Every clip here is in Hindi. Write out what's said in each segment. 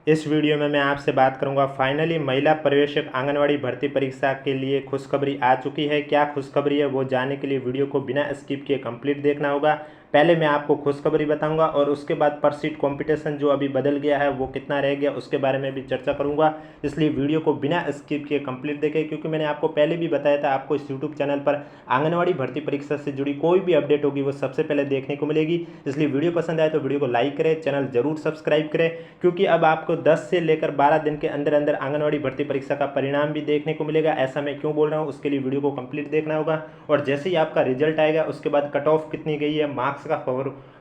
इस वीडियो में मैं आपसे बात करूंगा फाइनली महिला पर्यवेक्षक आंगनवाड़ी भर्ती परीक्षा के लिए खुशखबरी आ चुकी है। क्या खुशखबरी है वो जानने के लिए वीडियो को बिना स्किप किए कंप्लीट देखना होगा। पहले मैं आपको खुशखबरी बताऊंगा और उसके बाद पर सीट कॉम्पिटिशन जो अभी बदल गया है वो कितना रह गया उसके बारे में भी चर्चा करूंगा। इसलिए वीडियो को बिना स्किप किए कंप्लीट देखें, क्योंकि मैंने आपको पहले भी बताया था आपको इस यूट्यूब चैनल पर आंगनवाड़ी भर्ती परीक्षा से जुड़ी कोई भी अपडेट होगी वो सबसे पहले देखने को मिलेगी। इसलिए वीडियो पसंद आए तो वीडियो को लाइक करें, चैनल जरूर सब्सक्राइब करें, क्योंकि अब आपको 10 से लेकर 12 दिन के अंदर अंदर आंगनवाड़ी भर्ती परीक्षा का परिणाम भी देखने को मिलेगा। ऐसा मैं क्यों बोल रहा हूँ, उसके लिए वीडियो को कंप्लीट देखना होगा। और जैसे ही आपका रिजल्ट आएगा उसके बाद कट ऑफ कितनी गई है,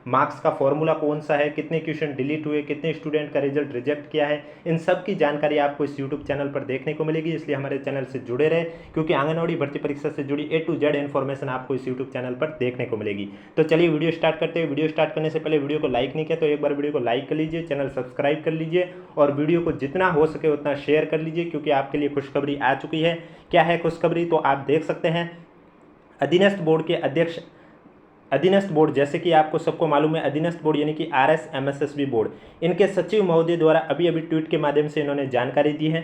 मार्क्स का फॉर्मूला कौन सा है, कितने क्वेश्चन डिलीट हुए, कितने स्टूडेंट का रिजल्ट रिजेक्ट किया है, इन सब की जानकारी आपको इस यूट्यूब चैनल पर देखने को मिलेगी। इसलिए हमारे चैनल से जुड़े रहे, क्योंकि आंगनवाड़ी भर्ती परीक्षा से जुड़ी A to Z इन्फॉर्मेशन आपको इस यूट्यूब चैनल पर देखने को मिलेगी। तो चलिए वीडियो स्टार्ट करते हैं। वीडियो स्टार्ट करने से पहले वीडियो को लाइक नहीं किया तो एक बार वीडियो को लाइक कर लीजिए, चैनल सब्सक्राइब कर लीजिए और वीडियो को जितना हो सके उतना शेयर कर लीजिए, क्योंकि आपके लिए खुशखबरी आ चुकी है। क्या है खुशखबरी, तो आप देख सकते हैं अधीनस्थ बोर्ड के अध्यक्ष, अधीनस्थ बोर्ड जैसे कि आपको सबको मालूम है अधीनस्थ बोर्ड यानी कि RSMSSB बोर्ड, इनके सचिव महोदय द्वारा अभी अभी ट्वीट के माध्यम से इन्होंने जानकारी दी है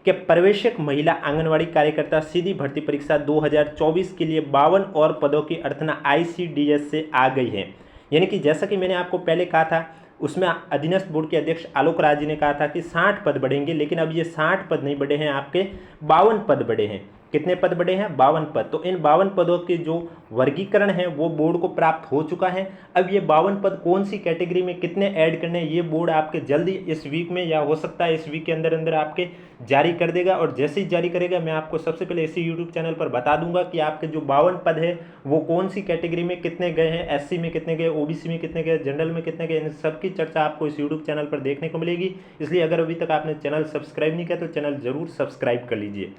कि पर्यवेक्षक महिला आंगनवाड़ी कार्यकर्ता सीधी भर्ती परीक्षा 2024 के लिए 52 और पदों की अर्थना ICDS से आ गई है। यानी कि जैसा कि मैंने आपको पहले कहा था, उसमें अधीनस्थ बोर्ड के अध्यक्ष आलोक राज जी ने कहा था कि 60 पद बढ़ेंगे, लेकिन अब ये 60 पद नहीं बढ़े हैं, आपके 52 पद बढ़े हैं। कितने पद बढ़े हैं? 52 पद। तो इन 52 पदों के जो वर्गीकरण है वो बोर्ड को प्राप्त हो चुका है। अब ये 52 पद कौन सी कैटेगरी में कितने ऐड करने हैं ये बोर्ड आपके जल्दी इस वीक में या हो सकता है इस वीक के अंदर अंदर आपके जारी कर देगा। और जैसे ही जारी करेगा मैं आपको सबसे पहले इसी यूट्यूब चैनल पर बता दूंगा कि आपके जो 52 पद है वो कौन सी कैटेगरी में कितने गए हैं, SC में कितने गए, OBC में कितने गए, जनरल में कितने गए, इन सबकी चर्चा आपको इस यूट्यूब चैनल पर देखने को मिलेगी। इसलिए अगर अभी तक आपने चैनल सब्सक्राइब नहीं किया तो चैनल जरूर सब्सक्राइब कर लीजिए।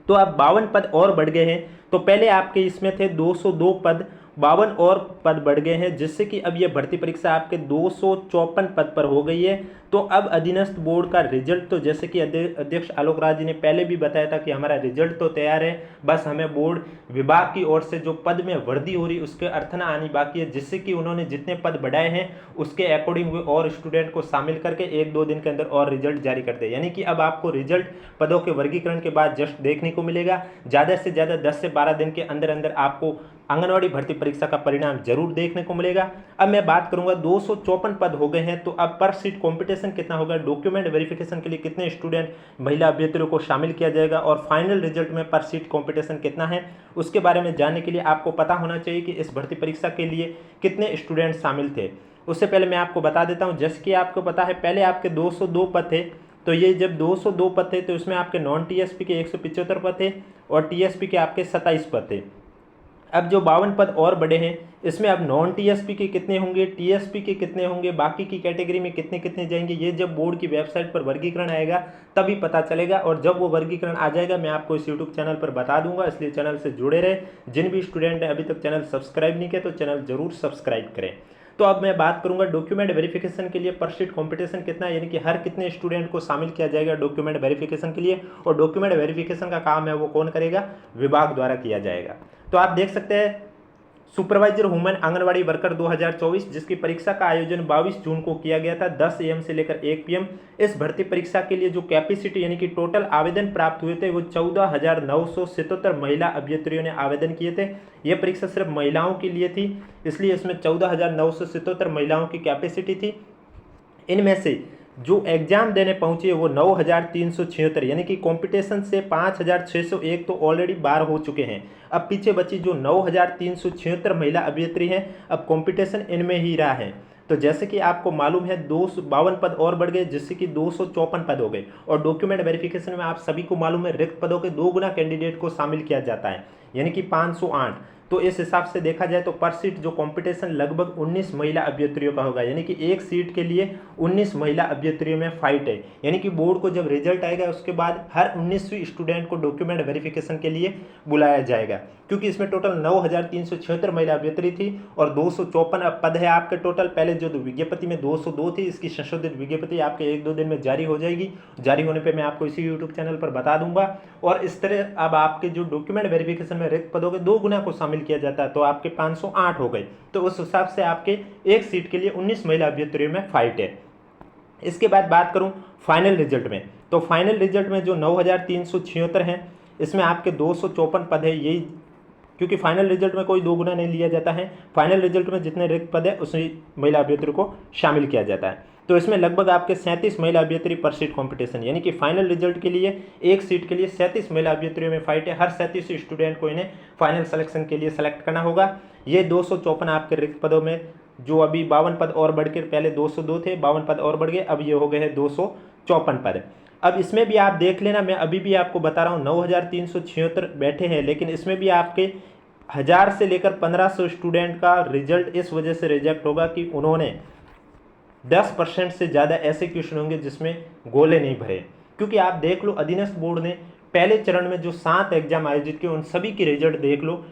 तो अब 52 पद और बढ़ गए हैं। तो पहले आपके इसमें थे 202 पद, 52 और पद बढ़ गए हैं, जिससे कि अब ये भर्ती परीक्षा आपके 254 पद पर हो गई है। तो अब अधीनस्थ बोर्ड का रिजल्ट तो जैसे कि अध्यक्ष आलोक राज जी ने पहले भी बताया था कि हमारा रिजल्ट तो तैयार है, बस हमें बोर्ड विभाग की ओर से जो पद में वृद्धि हो रही उसके अर्थना आनी बाकी है, जिससे कि उन्होंने जितने पद बढ़ाए हैं उसके अकॉर्डिंग वे और स्टूडेंट को शामिल करके 1-2 दिन के अंदर और रिजल्ट जारी कर दे। यानी कि अब आपको रिजल्ट पदों के वर्गीकरण के बाद जस्ट देखने को मिलेगा। ज़्यादा से ज़्यादा 10 से 12 दिन के अंदर अंदर आपको आंगनवाड़ी भर्ती परीक्षा का परिणाम जरूर देखने को मिलेगा। अब मैं बात करूंगा 254 पद हो गए हैं, तो अब पर सीट कंपटीशन कितना होगा, डॉक्यूमेंट वेरिफिकेशन के लिए कितने स्टूडेंट महिला अभ्यर्थियों को शामिल किया जाएगा और फाइनल रिजल्ट में पर सीट कंपटीशन कितना है उसके बारे में जानने के लिए आपको पता होना चाहिए कि इस भर्ती परीक्षा के लिए कितने स्टूडेंट शामिल थे। उससे पहले मैं आपको बता देता हूँ, जैसे कि आपको पता है पहले आपके 202 पद थे, तो ये जब 202 पद थे तो इसमें आपके नॉन TSP के 175 पद थे और TSP के आपके 27 पद थे। अब जो 52 पद और बढ़े हैं इसमें अब नॉन TSP के कितने होंगे, TSP के कितने होंगे, बाकी की कैटेगरी में कितने कितने जाएंगे, ये जब बोर्ड की वेबसाइट पर वर्गीकरण आएगा तभी पता चलेगा। और जब वो वर्गीकरण आ जाएगा मैं आपको इस यूट्यूब चैनल पर बता दूंगा। इसलिए चैनल से जुड़े रहे। जिन भी स्टूडेंट ने अभी तक चैनल सब्सक्राइब नहीं किया तो चैनल जरूर सब्सक्राइब करें। तो अब मैं बात करूंगा डॉक्यूमेंट वेरिफिकेशन के लिए पर सीट कंपटीशन कितना है, यानी कि हर कितने स्टूडेंट को शामिल किया जाएगा डॉक्यूमेंट वेरिफिकेशन के लिए। और डॉक्यूमेंट वेरिफिकेशन का काम है वो कौन करेगा, विभाग द्वारा किया जाएगा। तो आप देख सकते हैं सुपरवाइजर वुमेन आंगनवाड़ी वर्कर 2024, जिसकी परीक्षा का आयोजन 22 जून को किया गया था 10 AM से लेकर 1 PM। इस भर्ती परीक्षा के लिए जो कैपेसिटी यानी कि टोटल आवेदन प्राप्त हुए थे वो 14,977 महिला अभ्यर्थियों ने आवेदन किए थे। यह परीक्षा सिर्फ महिलाओं के लिए थी, इसलिए इसमें 14,977 महिलाओं की कैपेसिटी थी। इनमें से जो एग्जाम देने पहुंचे वो 9,376, यानी कि कंपटीशन से 5,601 तो ऑलरेडी बार हो चुके हैं। अब पीछे बची जो 9,376 महिला अभ्यर्थी हैं, अब कंपटीशन इनमें ही रहा है। तो जैसे कि आपको मालूम है 252 पद और बढ़ गए, जिससे कि 254 पद हो गए। और डॉक्यूमेंट वेरिफिकेशन में आप सभी को मालूम है रिक्त पदों के 2 गुना कैंडिडेट को शामिल किया जाता है, यानी कि 508। तो इस हिसाब से देखा जाए तो पर सीट जो कंपटीशन लगभग 19 महिला अभ्यर्थियों का होगा, यानी कि एक सीट के लिए 19 महिला अभ्यर्थियों में फाइट है। यानी कि बोर्ड को जब रिजल्ट आएगा उसके बाद हर 19वीं स्टूडेंट को डॉक्यूमेंट वेरिफिकेशन के लिए बुलाया जाएगा, क्योंकि इसमें टोटल 9,376 महिला अभ्यर्थी थी और 254 पद है आपके टोटल। पहले जो विज्ञप्ति में 202 थी, इसकी संशोधित विज्ञप्ति आपके 1-2 दिन में जारी हो जाएगी। जारी होने पर मैं आपको इसी यूट्यूब चैनल पर बता दूंगा। और इस तरह अब आपके जो डॉक्यूमेंट वेरिफिकेशन में रिक्त पदों के 2 गुना को शामिल किया जाता है, तो आपके 508 हो गए। तो उस हिसाब से आपके एक सीट के लिए 19 महिला अभ्यर्थियों में फाइट है। इसके बाद बात करूं फाइनल रिजल्ट में, तो फाइनल रिजल्ट में जो 9376 हैं, इसमें आपके 254 पद है। यही क्योंकि फाइनल रिजल्ट में कोई दोगुना नहीं लिया जाता है, फाइनल रिजल्ट में जितने रिक्त पद है उसमें महिला अभ्यर्थियों को शामिल किया जाता है। तो इसमें लगभग आपके 37 महिला अभ्यर्थी पर सीट कंपटीशन, यानी कि फाइनल रिजल्ट के लिए एक सीट के लिए 37 महिला अभ्यर्थियों में फाइट है। हर 37 स्टूडेंट को इन्हें फाइनल सिलेक्शन के लिए सेलेक्ट करना होगा। ये 254 आपके रिक्त पदों में, जो अभी 52 पद और बढ़ के, पहले 202 थे, 52 पद और बढ़ गए, अब ये हो गए हैं 254 पद। अब इसमें भी आप देख लेना, मैं अभी भी आपको बता रहा हूँ 9376 बैठे हैं, लेकिन इसमें भी आपके 1000 से लेकर 1500 स्टूडेंट का रिजल्ट इस वजह से रिजेक्ट होगा कि उन्होंने 10% से ज़्यादा ऐसे क्वेश्चन होंगे जिसमें गोले नहीं भरे। क्योंकि आप देख लो अधीनस्थ बोर्ड ने पहले चरण में जो 7 एग्जाम आयोजित किए उन सभी की रिजल्ट देख लो,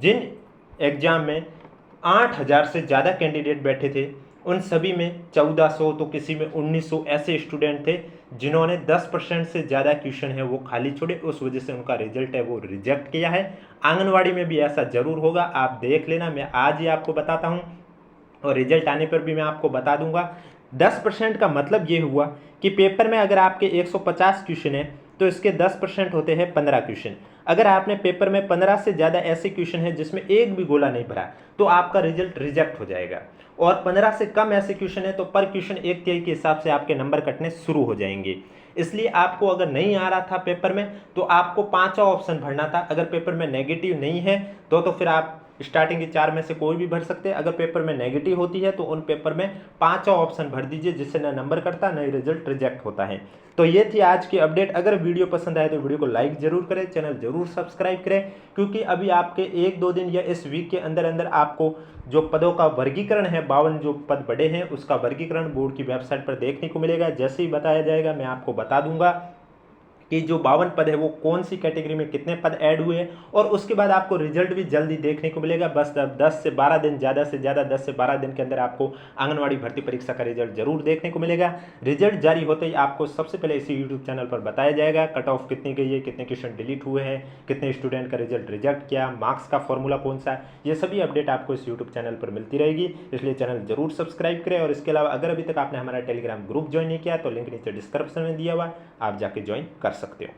जिन एग्जाम में 8000 से ज़्यादा कैंडिडेट बैठे थे उन सभी में 1400 तो किसी में 1900 ऐसे स्टूडेंट थे जिन्होंने 10% से ज़्यादा क्वेश्चन है वो खाली छोड़े, उस वजह से उनका रिजल्ट है वो रिजेक्ट किया है। आंगनवाड़ी में भी ऐसा जरूर होगा, आप देख लेना, मैं आज ही आपको बताता हूँ और रिजल्ट आने पर भी मैं आपको बता दूंगा। 10% का मतलब ये हुआ कि पेपर में अगर आपके 150 क्वेश्चन है तो इसके 10% होते हैं 15 क्वेश्चन। अगर आपने पेपर में 15 से ज़्यादा ऐसे क्वेश्चन है जिसमें एक भी गोला नहीं भरा तो आपका रिजल्ट रिजेक्ट हो जाएगा, और 15 से कम ऐसे क्वेश्चन है तो पर क्वेश्चन 1/3 के हिसाब से आपके नंबर कटने शुरू हो जाएंगे। इसलिए आपको अगर नहीं आ रहा था पेपर में तो आपको 5वां ऑप्शन भरना था। अगर पेपर में नेगेटिव नहीं है तो फिर आप स्टार्टिंग के 4 में से कोई भी भर सकते हैं। अगर पेपर में नेगेटिव होती है तो उन पेपर में 5वां ऑप्शन भर दीजिए, जिससे ना नंबर कटता ना रिजल्ट रिजेक्ट होता है। तो ये थी आज की अपडेट। अगर वीडियो पसंद आए तो वीडियो को लाइक जरूर करें, चैनल जरूर सब्सक्राइब करें, क्योंकि अभी आपके 1-2 दिन या इस वीक के अंदर अंदर आपको जो पदों का वर्गीकरण है, 52 जो पद बड़े हैं उसका वर्गीकरण बोर्ड की वेबसाइट पर देखने को मिलेगा। जैसे ही बताया जाएगा मैं आपको बता दूंगा कि जो 52 पद है वो कौन सी कैटेगरी में कितने पद ऐड हुए हैं, और उसके बाद आपको रिजल्ट भी जल्दी देखने को मिलेगा। बस 10 से 12 दिन, ज़्यादा से ज़्यादा 10 से 12 दिन के अंदर आपको आंगनवाड़ी भर्ती परीक्षा का रिजल्ट जरूर देखने को मिलेगा। रिजल्ट जारी होते ही आपको सबसे पहले इसी यूट्यूब चैनल पर बताया जाएगा कट ऑफ कितनी गई है, कितने क्वेश्चन डिलीट हुए हैं, कितने स्टूडेंट का रिजल्ट रिजेक्ट किया, मार्क्स का फॉर्मूला कौन सा है, ये सभी अपडेट आपको इस यूट्यूब चैनल पर मिलती रहेगी। इसलिए चैनल जरूर सब्सक्राइब करें, और इसके अलावा अगर अभी तक आपने हमारा टेलीग्राम ग्रुप ज्वाइन नहीं किया तो लिंक नीचे डिस्क्रिप्शन में दिया हुआ, आप जाके ज्वाइन कर सकते हो।